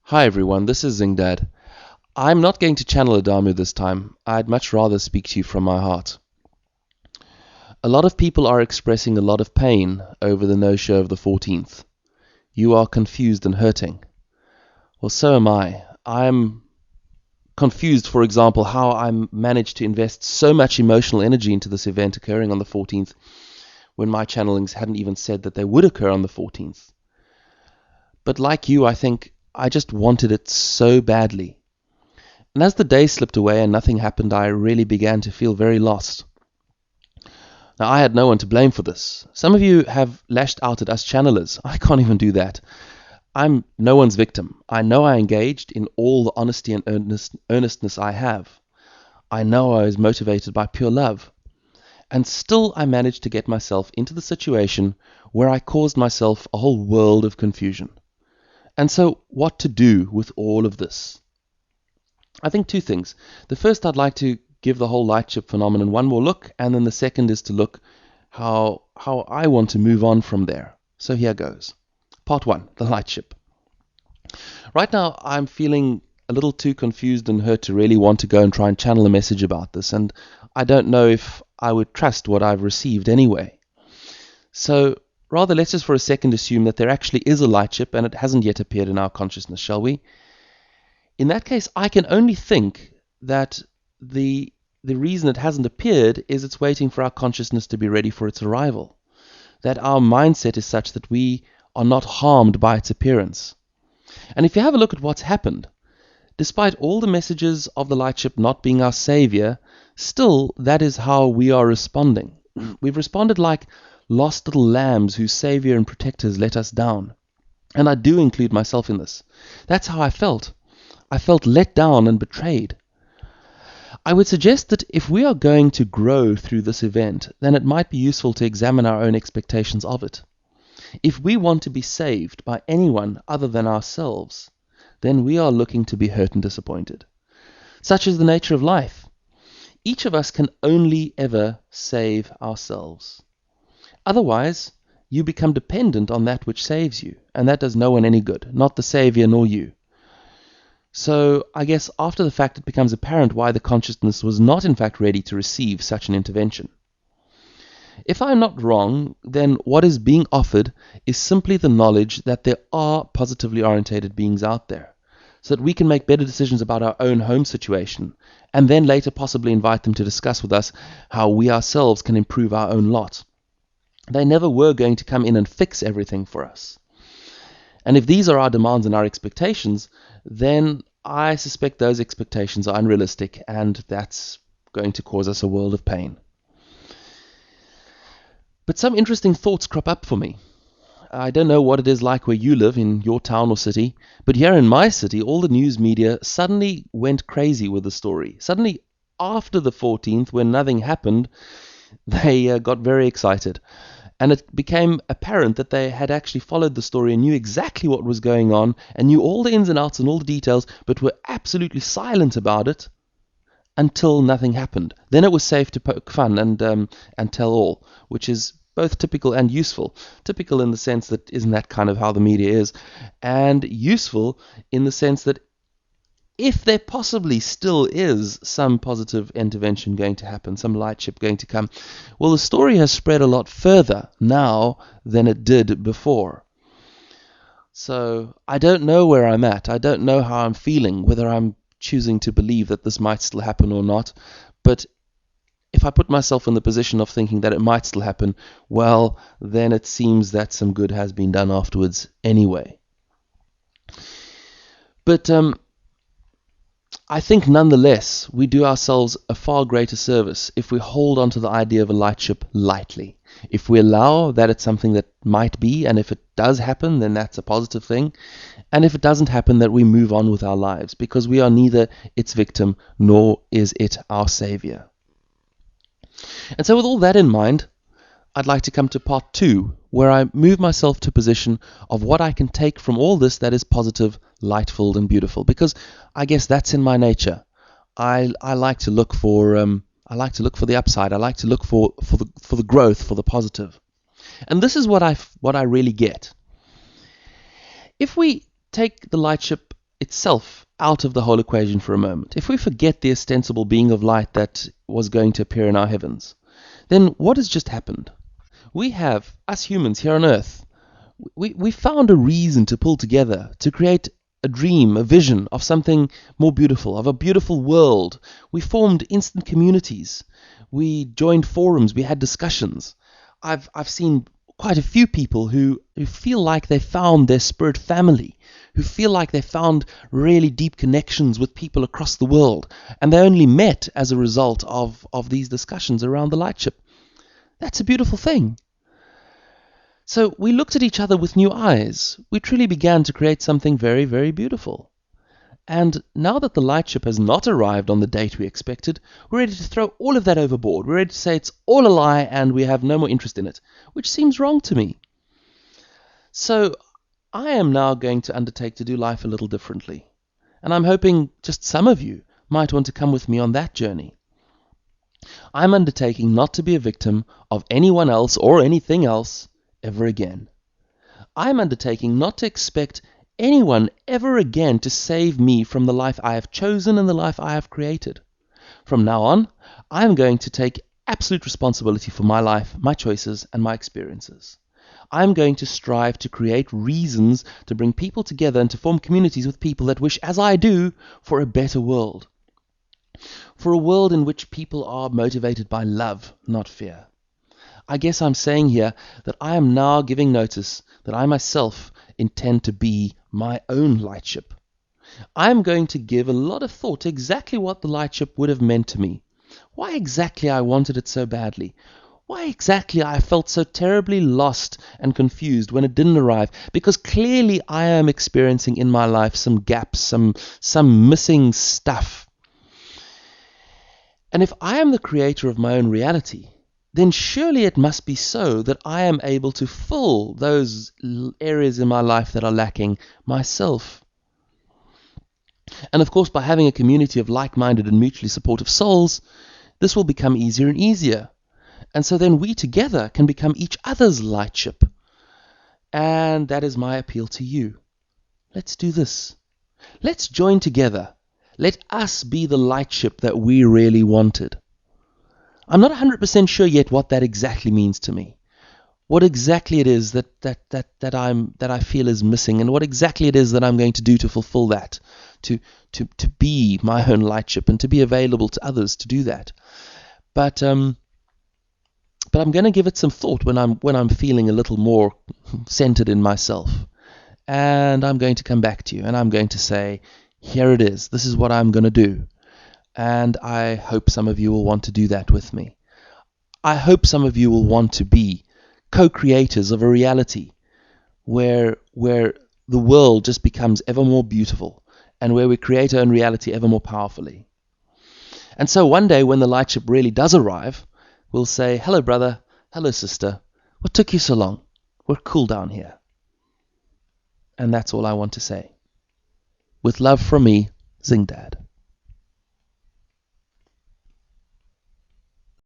Hi everyone, this is Zingdad. I'm not going to channel Adamu this time. I'd much rather speak to you from my heart. A lot of people are expressing a lot of pain over the no-show of the 14th. You are confused and hurting. Well, so am I. I'm confused, for example, how I managed to invest so much emotional energy into this event occurring on the 14th when my channelings hadn't even said that they would occur on the 14th. But like you, I think I just wanted it so badly. And as the day slipped away and nothing happened, I really began to feel very lost. Now, I had no one to blame for this. Some of you have lashed out at us channelers. I can't even do that. I'm no one's victim. I know I engaged in all the honesty and earnestness I have. I know I was motivated by pure love. And still I managed to get myself into the situation where I caused myself a whole world of confusion. And so, what to do with all of this? I think two things. The first, I'd like to give the whole lightship phenomenon one more look, and then the second is to look how I want to move on from there. So here goes. Part one, the lightship. Right now, I'm feeling a little too confused and hurt to really want to go and try and channel a message about this, and I don't know if I would trust what I've received anyway. So rather, let's just for a second assume that there actually is a lightship and it hasn't yet appeared in our consciousness, shall we? In that case, I can only think that the reason it hasn't appeared is it's waiting for our consciousness to be ready for its arrival. That our mindset is such that we are not harmed by its appearance. And if you have a look at what's happened, despite all the messages of the lightship not being our savior, still that is how we are responding. We've responded like lost little lambs whose savior and protectors let us down. And I do include myself in this. That's how I felt. I felt let down and betrayed. I would suggest that if we are going to grow through this event, then it might be useful to examine our own expectations of it. If we want to be saved by anyone other than ourselves, then we are looking to be hurt and disappointed. Such is the nature of life. Each of us can only ever save ourselves. Otherwise, you become dependent on that which saves you, and that does no one any good, not the Savior nor you. So I guess after the fact it becomes apparent why the consciousness was not in fact ready to receive such an intervention. If I'm not wrong, then what is being offered is simply the knowledge that there are positively orientated beings out there, so that we can make better decisions about our own home situation, and then later possibly invite them to discuss with us how we ourselves can improve our own lot. They never were going to come in and fix everything for us. And if these are our demands and our expectations, then I suspect those expectations are unrealistic, and that's going to cause us a world of pain. But some interesting thoughts crop up for me. I don't know what it is like where you live in your town or city, but here in my city, all the news media suddenly went crazy with the story. Suddenly, after the 14th, when nothing happened, they got very excited. And it became apparent that they had actually followed the story and knew exactly what was going on and knew all the ins and outs and all the details, but were absolutely silent about it until nothing happened. Then it was safe to poke fun and tell all, which is both typical and useful. Typical in the sense that isn't that kind of how the media is, and useful in the sense that if there possibly still is some positive intervention going to happen, some lightship going to come, well, the story has spread a lot further now than it did before. So I don't know where I'm at. I don't know how I'm feeling, whether I'm choosing to believe that this might still happen or not. But if I put myself in the position of thinking that it might still happen, well, then it seems that some good has been done afterwards anyway. But I think nonetheless we do ourselves a far greater service if we hold on to the idea of a lightship lightly. If we allow that it's something that might be, and if it does happen, then that's a positive thing. And if it doesn't happen, that we move on with our lives, because we are neither its victim nor is it our savior. And so with all that in mind, I'd like to come to part two, where I move myself to a position of what I can take from all this that is positive, light-filled, and beautiful. Because I guess that's in my nature. I like to look for the upside. I like to look for the growth, for the positive. And this is what I really get. If we take the lightship itself out of the whole equation for a moment, if we forget the ostensible being of light that was going to appear in our heavens, then what has just happened? We have, us humans here on Earth, we found a reason to pull together, to create a dream, a vision of something more beautiful, of a beautiful world. We formed instant communities. We joined forums. We had discussions. I've seen quite a few people who feel like they found their spirit family, who feel like they found really deep connections with people across the world, and they only met as a result of these discussions around the lightship. That's a beautiful thing. So we looked at each other with new eyes. We truly began to create something very, very beautiful. And now that the lightship has not arrived on the date we expected, we're ready to throw all of that overboard. We're ready to say it's all a lie and we have no more interest in it, which seems wrong to me. So I am now going to undertake to do life a little differently. And I'm hoping just some of you might want to come with me on that journey. I'm undertaking not to be a victim of anyone else or anything else ever again. I'm undertaking not to expect anyone ever again to save me from the life I have chosen and the life I have created. From now on, I am going to take absolute responsibility for my life, my choices, and my experiences. I'm going to strive to create reasons to bring people together and to form communities with people that wish, as I do, for a better world. For a world in which people are motivated by love, not fear. I guess I'm saying here that I am now giving notice that I myself intend to be my own lightship. I am going to give a lot of thought to exactly what the lightship would have meant to me, why exactly I wanted it so badly, why exactly I felt so terribly lost and confused when it didn't arrive, because clearly I am experiencing in my life some gaps, some missing stuff. And if I am the creator of my own reality, then surely it must be so that I am able to fill those areas in my life that are lacking myself. And of course, by having a community of like-minded and mutually supportive souls, this will become easier and easier. And so then we together can become each other's lightship. And that is my appeal to you. Let's do this. Let's join together. Let us be the lightship that we really wanted. I'm not 100% sure yet what that exactly means to me. What exactly it is that I feel is missing, and what exactly it is that I'm going to do to fulfill that, to be my own lightship and to be available to others to do that. But I'm going to give it some thought when I'm feeling a little more centered in myself. And I'm going to come back to you and I'm going to say, here it is. This is what I'm going to do. And I hope some of you will want to do that with me. I hope some of you will want to be co-creators of a reality where the world just becomes ever more beautiful and where we create our own reality ever more powerfully. And so one day when the lightship really does arrive, we'll say, hello brother, hello sister, what took you so long? We're cool down here. And that's all I want to say. With love from me, Zingdad.